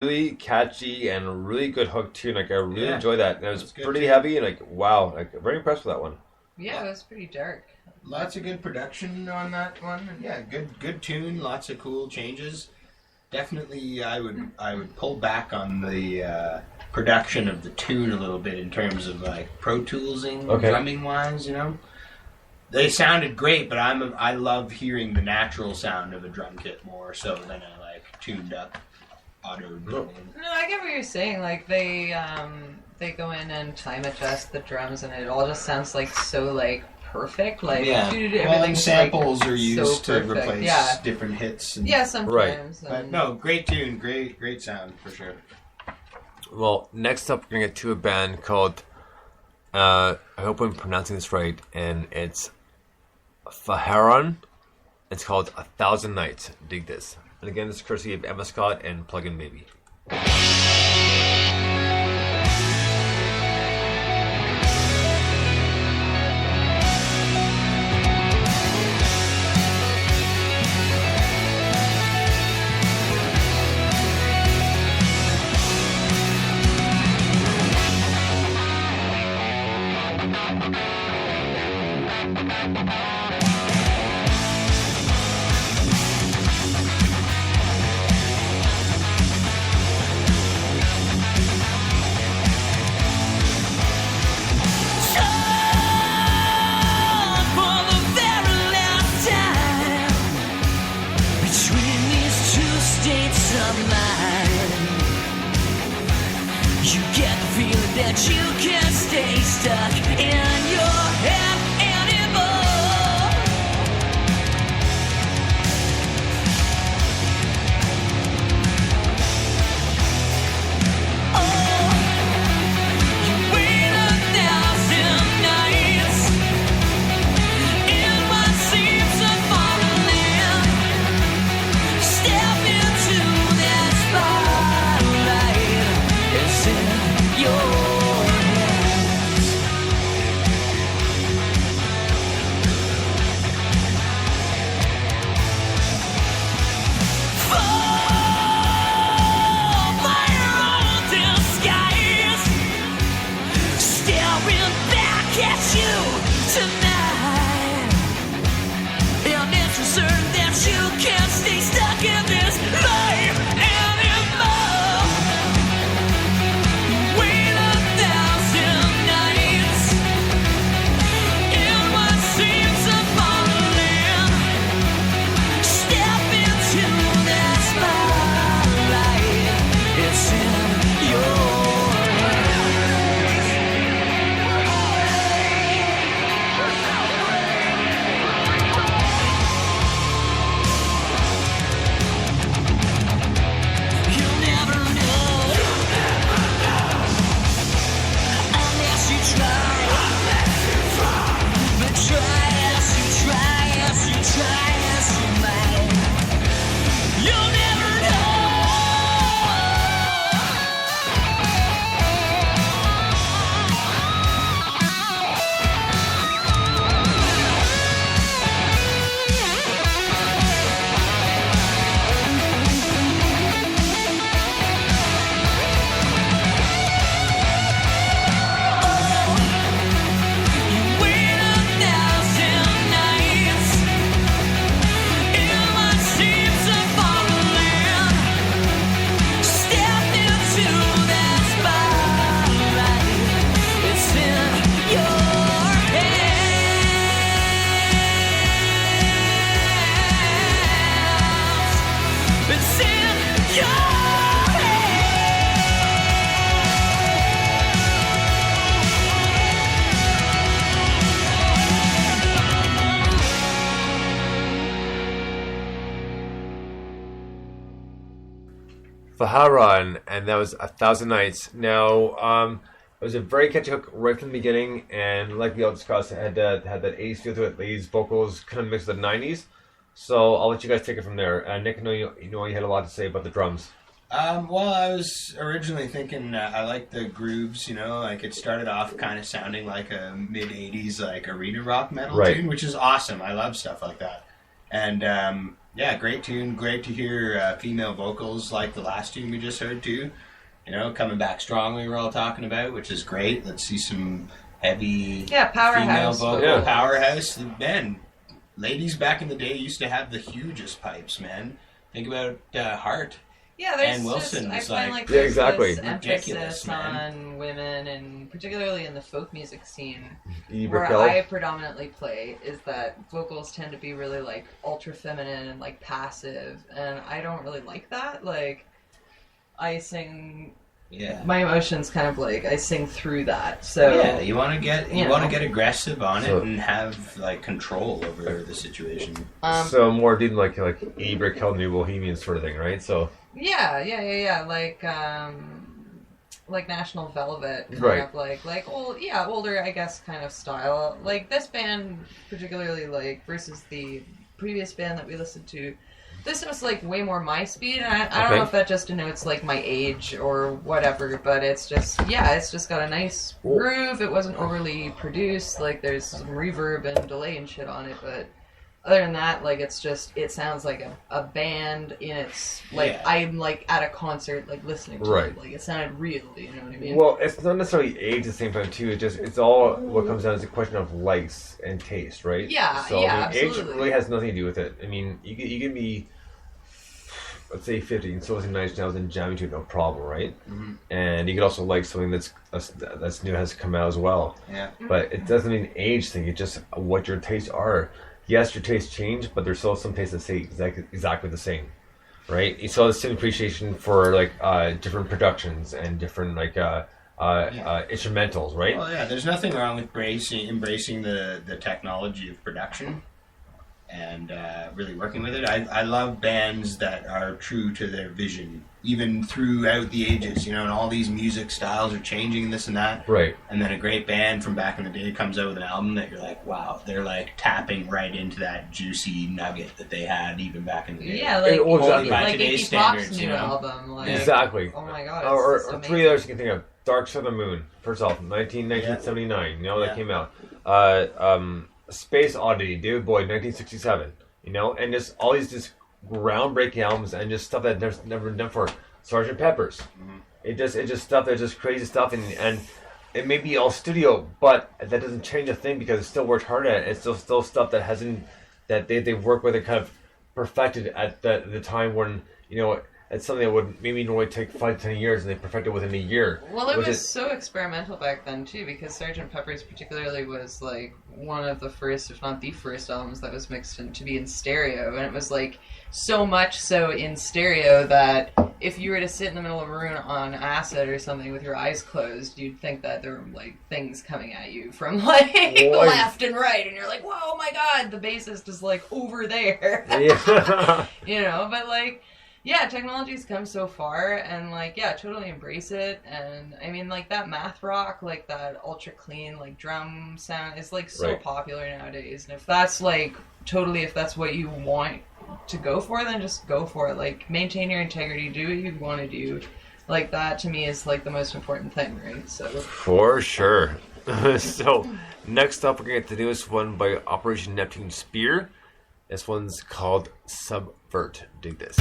really catchy and really good hook tune. Like I really Yeah, enjoyed that. And it was that's good pretty too. heavy and like wow, like very impressed with that one. Yeah, it was pretty dark. Lots of good production on that one. And yeah, good tune. Lots of cool changes. Definitely, I would pull back on the production of the tune a little bit in terms of like Pro Toolsing, drumming wise. You know, they sounded great, but I love hearing the natural sound of a drum kit more so than a like tuned up auto drumming. No, I get what you're saying. Like they go in and time adjust the drums, and it all just sounds like so like perfect. Like dude, everything's samples like, are used so to replace different hits. And, sometimes. Right. But no, great tune, great sound for sure. Well, next up we're gonna get to a band called I hope I'm pronouncing this right, and it's Faharan. It's called 1,000 Nights. Dig this. And again, this is courtesy of Emma Scott and Plug-in Baby. Faharan, and that was 1,000 Nights. Now, it was a very catchy hook right from the beginning, and like we all discussed, it had that 80s feel to it. These vocals kind of mixed with the 90s. So I'll let you guys take it from there. Nick, I know you had a lot to say about the drums. Well, I was originally thinking I like the grooves, you know, like it started off kind of sounding like a mid-80s like arena rock metal tune, which is awesome. I love stuff like that. And Yeah, great tune. Great to hear female vocals like the last tune we just heard too. You know, coming back strongly. We're all talking about, which is great. Let's see some heavy powerhouse female vocal. vocals. Powerhouse. Man, ladies back in the day used to have the hugest pipes. Man, think about Hart. Yeah, there's Anne Wilson just, I was find like, there's exactly. this emphasis on women, and particularly in the folk music scene, Ibra where Kell. I predominantly play, is that vocals tend to be really like ultra feminine and like passive, and I don't really like that. Like, I sing. Yeah. My emotions kind of like I sing through that. So yeah, you want to get aggressive on it and have like control over the situation. So more deep like Ibra Kell, New Bohemian sort of thing, right? So yeah, like National Velvet, kind of like older, I guess, kind of style. Like this band, particularly like versus the previous band that we listened to. This was like way more my speed, and I don't know if that just denotes like my age or whatever, but it's just got a nice groove. It wasn't overly produced, like there's some reverb and delay and shit on it, but other than that, like it sounds like a band in its like I'm like at a concert like listening to it. Like it sounded real, you know what I mean? Well, it's not necessarily age at the same time too. It's all what comes down to a question of likes and taste, right? Yeah, so, I mean, absolutely. age really has nothing to do with it. I mean, you can be, let's say 50 and still listening to Nine Inch Nails and jamming to it, no problem, right? Mm-hmm. And you could also like something that's new, has come out as well. Yeah. But it doesn't mean age thing. It's just what your tastes are. Yes, your tastes change, but there's still some tastes that stay exactly the same, right? You still have the same appreciation for like different productions and different like instrumentals, right? Well, yeah. There's nothing wrong with embracing the technology of production. And really working with it. I love bands that are true to their vision, even throughout the ages, you know, and all these music styles are changing and this and that. Right. And then a great band from back in the day comes out with an album that you're like, wow, they're like tapping right into that juicy nugget that they had even back in the day. Yeah, like, exactly. By like today's Iggy standards, Pop's new you know? album. Like, Exactly. Oh my god. Or three others you can think of. Dark Side of the Moon, first album, 1979, you know, that came out. Space Oddity, David Boyd, 1967, you know, and just all these just groundbreaking albums and just stuff that never been done for. Sgt. Pepper's. Mm-hmm. It's just stuff that's just crazy stuff, and it may be all studio, but that doesn't change a thing because it still worked hard at it. It's still stuff that hasn't, that they work with and kind of perfected at the time when, you know, it's something that would maybe normally take 5 to 10 years, and they perfected within a year. Well, it was so experimental back then too, because Sgt. Pepper's particularly was like one of the first, if not the first, albums that was mixed to be in stereo, and it was like so much so in stereo that if you were to sit in the middle of a room on acid or something with your eyes closed, you'd think that there were like things coming at you from like left and right, and you're like, whoa, oh my god, the bassist is like over there. Yeah. You know, but like. Yeah, technology's come so far, and like, yeah, totally embrace it. And I mean, like that math rock, like that ultra clean, like drum sound is like so popular nowadays. And if that's like totally, if that's what you want to go for, then just go for it. Like, maintain your integrity, do what you want to do. Like that to me is like the most important thing, right? So for sure. So next up, we're gonna get the newest one by Operation Neptune Spear. This one's called Subvert. Dig this.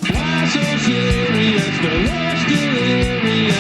Why so serious? The world's delirious.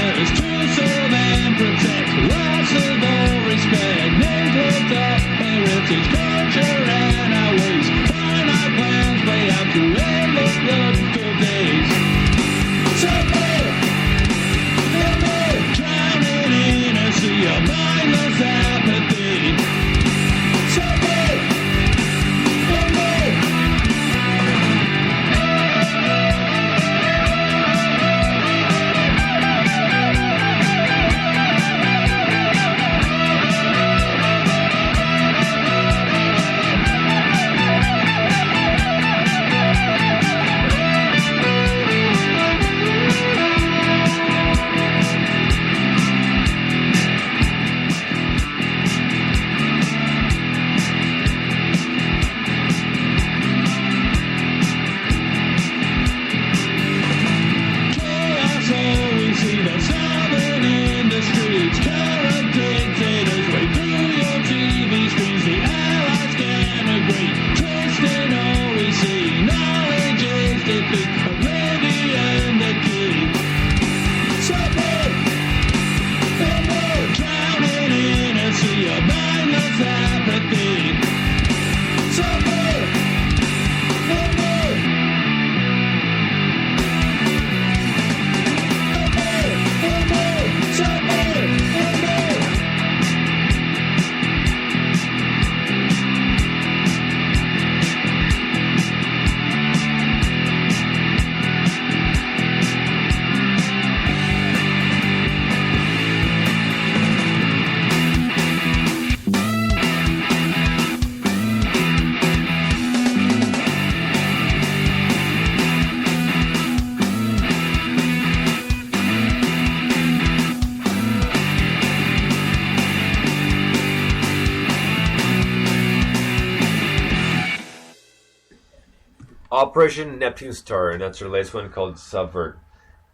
Operation Neptune Star, and that's their latest one called Subvert.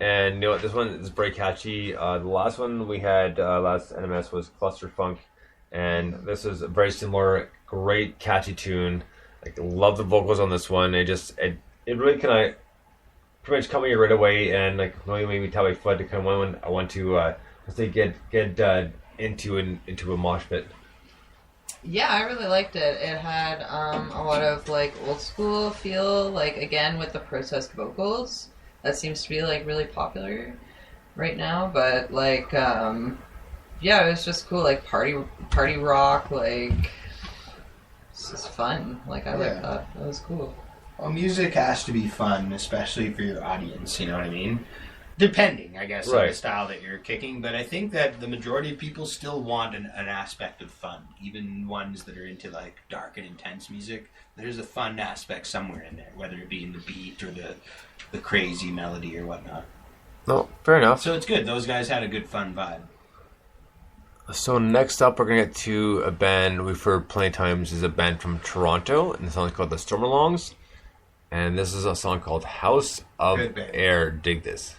And you know what? This one is very catchy. The last one we had last NMS was Cluster Funk, and this is a very similar, great catchy tune. Like, love the vocals on this one. It really kind of pretty much caught me right away, and like really made me tap my foot to kind of when I want to get into a mosh pit. Yeah, I really liked it. It had a lot of like old school feel, like again with the processed vocals. That seems to be like really popular right now. But like, yeah, it was just cool, like party rock. Like, it's just fun. Like I like that. That was cool. Well, music has to be fun, especially for your audience. You know what I mean? Depending, I guess, on the style that you're kicking. But I think that the majority of people still want an aspect of fun. Even ones that are into, like, dark and intense music. There's a fun aspect somewhere in there, whether it be in the beat or the crazy melody or whatnot. No, fair enough. So it's good. Those guys had a good, fun vibe. So next up, we're going to get to a band we've heard plenty of times. Is a band from Toronto, and the song is called The Stormalongs. And this is a song called House of Air. Dig this.